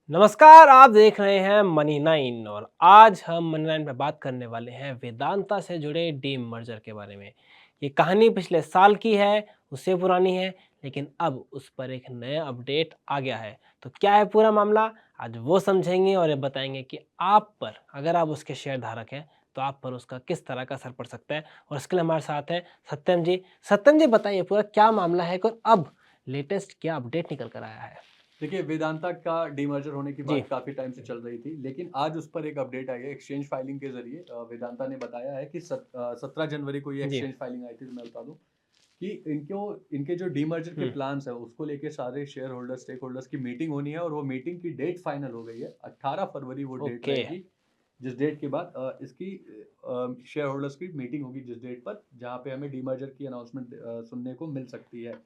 नमस्कार, आप देख रहे हैं मनी नाइन और आज हम मनी नाइन पे बात करने वाले हैं वेदांता से जुड़े डीम मर्जर के बारे में। ये कहानी पिछले साल की है, उससे पुरानी है, लेकिन अब उस पर एक नया अपडेट आ गया है। तो क्या है पूरा मामला? आज वो समझेंगे और ये बताएंगे कि आप पर, अगर आप उसके शेयर धारक हैं, तो आप पर उसका किस तरह का असर पड़ सकता है। और इसके लिए हमारे साथ हैं सत्यम जी। सत्यम जी, बताइए पूरा क्या मामला है और अब लेटेस्ट क्या अपडेट निकल कर आया है? देखिए, वेदांता का डीमर्जर होने की जी। बात काफ़ी टाइम से चल रही थी, लेकिन आज उस पर एक अपडेट आई है एक्सचेंज फाइलिंग के ज़रिए। वेदांता ने बताया है कि 17 जनवरी को ये जी। एक्सचेंज फाइलिंग आई थी, तो मैं बता दूँ कि इनके जो डीमर्जर के हम्म। प्लान्स हैं, उसको लेके सारे शेयर होल्डर्स, स्टेक होल्डर्स की मीटिंग होनी है और वो मीटिंग की डेट फाइनल हो गई है। 18 फरवरी वो डेट ओके। रहेगी, जिस डेट के बाद इसकी शेयर होल्डर्स की मीटिंग होगी, जिस डेट पर जहाँ पे हमें डीमर्जर की अनाउंसमेंट सुनने को मिल सकती है।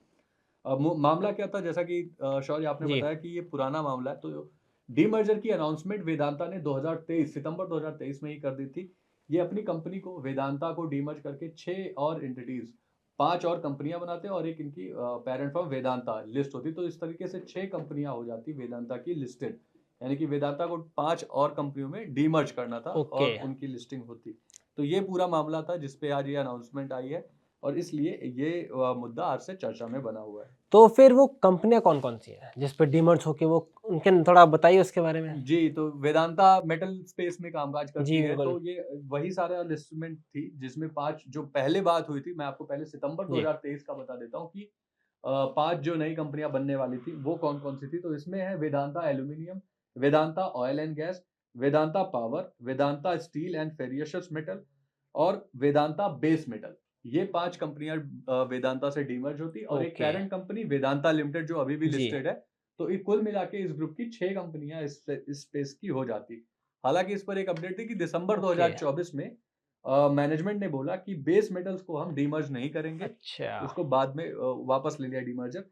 मामला क्या था, जैसा कि शौर्य आपने जी। बताया कि ये पुराना मामला है, तो डीमर्जर की अनाउंसमेंट वेदांता ने 2023 सितंबर 2023 में ही कर दी थी। ये अपनी कंपनी को, वेदांता को डीमर्ज करके 6 और एंटिटीज, 5 और कंपनियां बनाते हैं और एक इनकी पेरेंट फर्म वेदांता लिस्ट होती। तो इस तरीके से 6 कंपनियां हो जाती वेदांता की लिस्टेड, यानी कि वेदांता को 5 और कंपनियों में डीमर्ज करना था ओके। और उनकी लिस्टिंग होती। तो ये पूरा मामला था जिसपे आज ये अनाउंसमेंट आई है और इसलिए ये मुद्दा आज से चर्चा में बना हुआ है। तो फिर वो कंपनियाँ कौन-कौन सी हैं, जिस पे डीमर्ज होके वो उनके थोड़ा बताइए उसके बारे में? जी, तो वेदांता मेटल स्पेस में कामकाज करती जी, है, बिल्कुल। तो ये वही सारा लिस्टमेंट थी जिसमें 5 जो पहले बात हुई थी, मैं आपको पहले सितंबर जी। 2023 का बता देता हूँ कि 5 जो नई कंपनियाँ बनने वाली थी, वो कौन-कौन सी थी, तो इसमें है Vedanta aluminium, Vedanta oil and gas, Vedanta power, Vedanta steel and furious metal और वेदांता बेस मेटल। ये 5 कंपनियाँ वेदांता से डीमर्ज होती और एक okay. Parent company Vedanta limited जो अभी भी जी। लिस्टेड है। तो कुल मिला के इस ग्रुप की 6 कंपनियाँ इस स्पेस की हो जाती। हालाँकि इस पर एक अपडेट थी कि दिसंबर ओके। 2024 में मैनेजमेंट ने बोला कि बेस मेटल्स को हम डीमर्ज नहीं करेंगे, अच्छा। उसको बाद में वापस ले लिया डीमर्जर।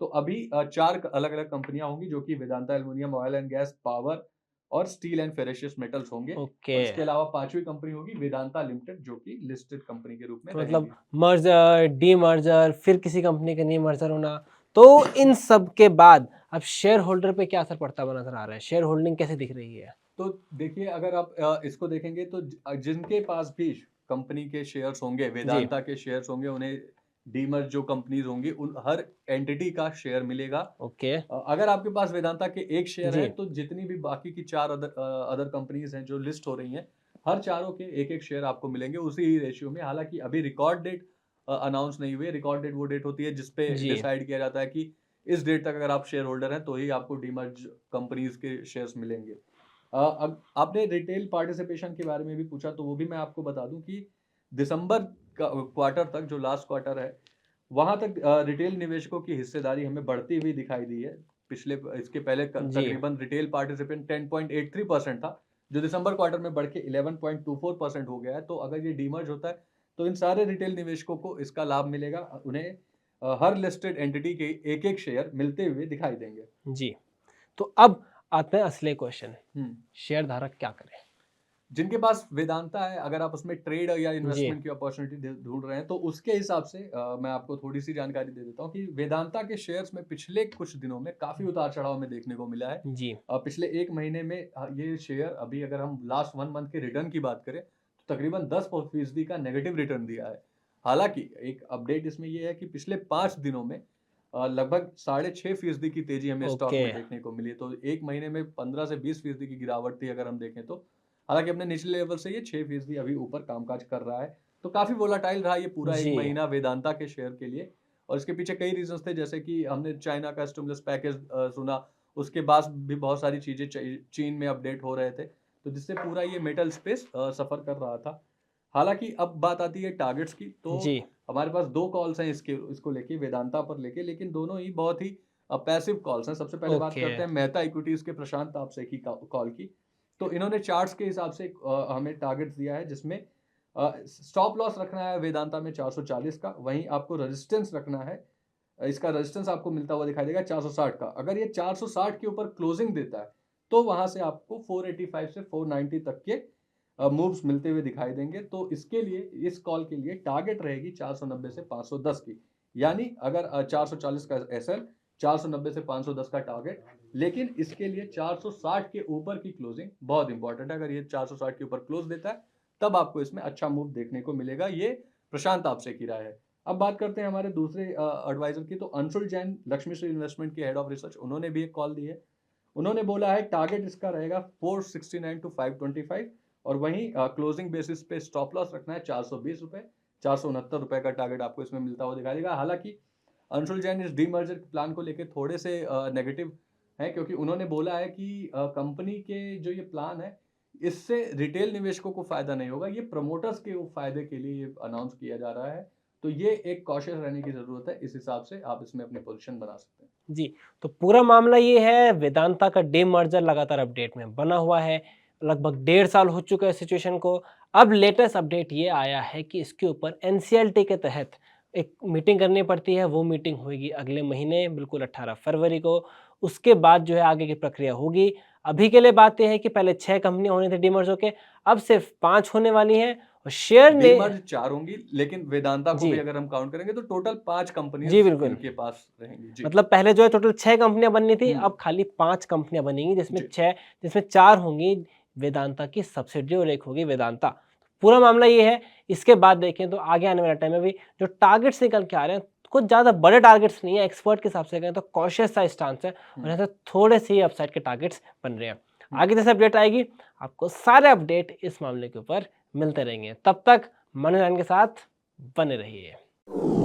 तो अभी 4 अलग-अलग कंपनियाँ होंगी जो कि Vedanta aluminium, oil and gas, power और स्टील एंड फेरेशियस मेटल्स होंगे ओके। और इसके अलावा 5वीं कंपनी होगी वेदांता लिमिटेड, जो कि लिस्टेड कंपनी के रूप में तो मतलब रहेगी। मर्जर, डीमर्जर, फिर किसी कंपनी का रीमर्जर होना, तो इन सब के बाद अब शेयर होल्डर पे क्या असर पड़ता हुआ नज़र आ रहा है? शेयर होल्डिंग कैसे दिख रही है? तो देखिए, अगर आप इसको देखेंगे तो जिनके पास भी कंपनी के शेयर्स होंगे, जी। वेदांता के शेयर्स होंगे, उन्हें डीमर्ज जो कंपनीज़ होंगी, उन हर एंटिटी का शेयर मिलेगा। ओके। अगर आपके पास वेदांता के 1 शेयर है, जी। तो जितनी भी बाकी की 4 अदर कंपनीज़ हैं जो लिस्ट हो रही हैं, हर चारों के 1-1 शेयर आपको मिलेंगे उसी ही रेशियो में। हालाँकि अभी रिकॉर्ड डेट अनाउंस नहीं हुई है। रिकॉर्ड डेट वो डेट होती है जिस पे जी। डिसाइड किया जाता है कि इस डेट तक अगर आप शेयर होल्डर हैं, तो ही आपको डीमर्ज कंपनीज़ के शेयर्स मिलेंगे। अब आपने रिटेल पार्टिसिपेशन के बारे में भी पूछा, तो वो भी मैं आपको बता दूँ कि दिसंबर का क्वार्टर तक, जो लास्ट क्वार्टर है, वहाँ तक रिटेल निवेशकों की हिस्सेदारी हमें बढ़ती हुई दिखाई दी है। पिछले इसके पहले जी। तकरीबन रिटेल पार्टिसिपेंट 10.83% था, जो दिसंबर क्वार्टर में बढ़ के 11.24% हो गया है। तो अगर ये डीमर्ज होता है, तो इन सारे रिटेल निवेशकों को इसका लाभ मिलेगा। उन्हें हर लिस्टेड एंटिटी के एक-एक शेयर मिलते हुए दिखाई देंगे। जी। तो अब आते हैं असली क्वेश्चन, हुँ। शेयर धारक क्या करें? जिनके पास वेदांता है, अगर आप उसमें ट्रेड या जी। इन्वेस्टमेंट की अपॉर्चुनिटी ढूंढ रहे हैं, तो उसके हिसाब से मैं आपको थोड़ी सी जानकारी दे देता हूँ कि वेदांता के शेयर्स में पिछले कुछ दिनों में काफी उतार चढ़ाव में देखने को मिला है। जी। पिछले एक महीने में ये शेयर, अभी अगर हम लास्ट 1 मंथ के रिटर्न की बात करें, तो तकरीबन 10% का नेगेटिव रिटर्न दिया है। हालांकि एक अपडेट इसमें यह है कि पिछले 5 दिनों में लगभग 6.5% की तेजी हमें स्टॉक ओके। में देखने को मिली। तो एक महीने में 15 से 20% की गिरावट थी अगर हम देखें तो। हालाँकि अपने निचले लेवल से ये 6% अभी ऊपर कामकाज कर रहा है। तो काफ़ी वोलेटाइल रहा ये पूरा 1 जी। महीना वेदांता के शेयर के लिए और इसके पीछे कई रीज़न्स थे, जैसे कि हमने चाइना का स्टिमुलस पैकेज सुना, उसके बाद भी बहुत सारी चीज़ें चीन में अपडेट हो रहे थे, तो जिससे पूरा ये मेटल स्पेस सफ़र कर रहा था। हालाँकि अब बात आती है टारगेट्स की, तो जी। हमारे पास 2 कॉल्स हैं इसको लेके, वेदांता पर लेके, लेकिन दोनों ही बहुत ही पैसिव कॉल्स हैं। सबसे पहले बात ओके। करते हैं मेहता इक्विटीज़ के प्रशांत आपसे की कॉल की। तो इन्होंने चार्ट्स के हिसाब से हमें टारगेट्स दिया है, जिसमें स्टॉप लॉस रखना है वेदांता में 440 का, वहीं आपको रेजिस्टेंस रखना है। इसका रेजिस्टेंस आपको मिलता हुआ दिखाई देगा 460 का। अगर ये 460 के ऊपर क्लोजिंग देता है, तो वहां से आपको 485 से 490 तक के मूव्स मिलते हुए दिखाई देंगे। तो इसके लिए, इस कॉल के लिए टारगेट रहेगी 490 से 510 की। यानी अगर 440 का एसएल, 490 से 510 का टारगेट, लेकिन इसके लिए 460 के ऊपर की क्लोजिंग बहुत इंपॉर्टेंट है। अगर ये 460 के ऊपर क्लोज देता है तब आपको इसमें अच्छा मूव देखने को मिलेगा। ये प्रशांत आपसे की राय है। अब बात करते हैं हमारे दूसरे एडवाइजर की। तो अंशुल जैन, लक्ष्मी श्री इन्वेस्टमेंट के हेड ऑफ रिसर्च, उन्होंने भी एक कॉल दी है। उन्होंने बोला है टारगेट इसका रहेगा 469 टू 525 और वहीं क्लोजिंग बेसिस पे स्टॉप लॉस रखना है 420 रुपए। 469 रुपए का टारगेट आपको इसमें मिलता हुआ दिखाई देगा। हालांकि अंशुल जैन इस डीमर्जर प्लान को लेकर थोड़े से नेगेटिव है, क्योंकि उन्होंने बोला है कि कंपनी के जो ये प्लान है इससे रिटेल निवेशकों को फायदा नहीं होगा, ये प्रमोटर्स के फायदे के लिए ये अनाउंस किया जा रहा है। तो ये एक कॉशियस रहने की जरूरत है। इस हिसाब से आप इसमें अपनी पोजीशन बना सकते हैं। जी, तो पूरा मामला ये है, वेदांता का डीमर्जर लगातार अपडेट में बना हुआ है। लगभग 1.5 साल हो चुका है सिचुएशन को। अब लेटेस्ट अपडेट ये आया है कि इसके ऊपर एनसीएलटी के तहत एक मीटिंग करनी पड़ती है। वो मीटिंग होगी अगले महीने, बिल्कुल 18 फरवरी को। उसके बाद जो है आगे की प्रक्रिया होगी। अभी के लिए बात ये है कि पहले 6 कंपनियां होनी थी डीमर्ज होके, अब सिर्फ 5 होने वाली हैं और शेयर ने डीमर्ज 4 होंगी, लेकिन वेदांता को भी जी, अगर हम काउंट करेंगे तो टोटल 5 जी कंपनीज बिल्कुल। इनके पास रहेंगी। जी। मतलब पहले जो है टोटल 6 कंपनियां बननी थी, हम्म। अब खाली 5 कंपनियां बनेंगी, जी। जिसमें 4 होंगी वेदांता की सब्सिडियरी और एक होगी वेदांता। पूरा मामला ये है। इसके बाद देखें तो आगे आने वाले टाइम में भी जो टारगेट्स निकल के आ रहे हैं, कुछ ज़्यादा बड़े टारगेट्स नहीं है। एक्सपर्ट के हिसाब से कहें तो कॉशियस सा स्टांस है और यहाँ से थोड़े से ही अपसाइड के टारगेट्स बन रहे हैं। आगे जैसे अपडेट आएगी, आपको सारे अपडेट इस मामले के ऊपर मिलते रहेंगे। तब तक मनी लाइन के साथ बने रहिए।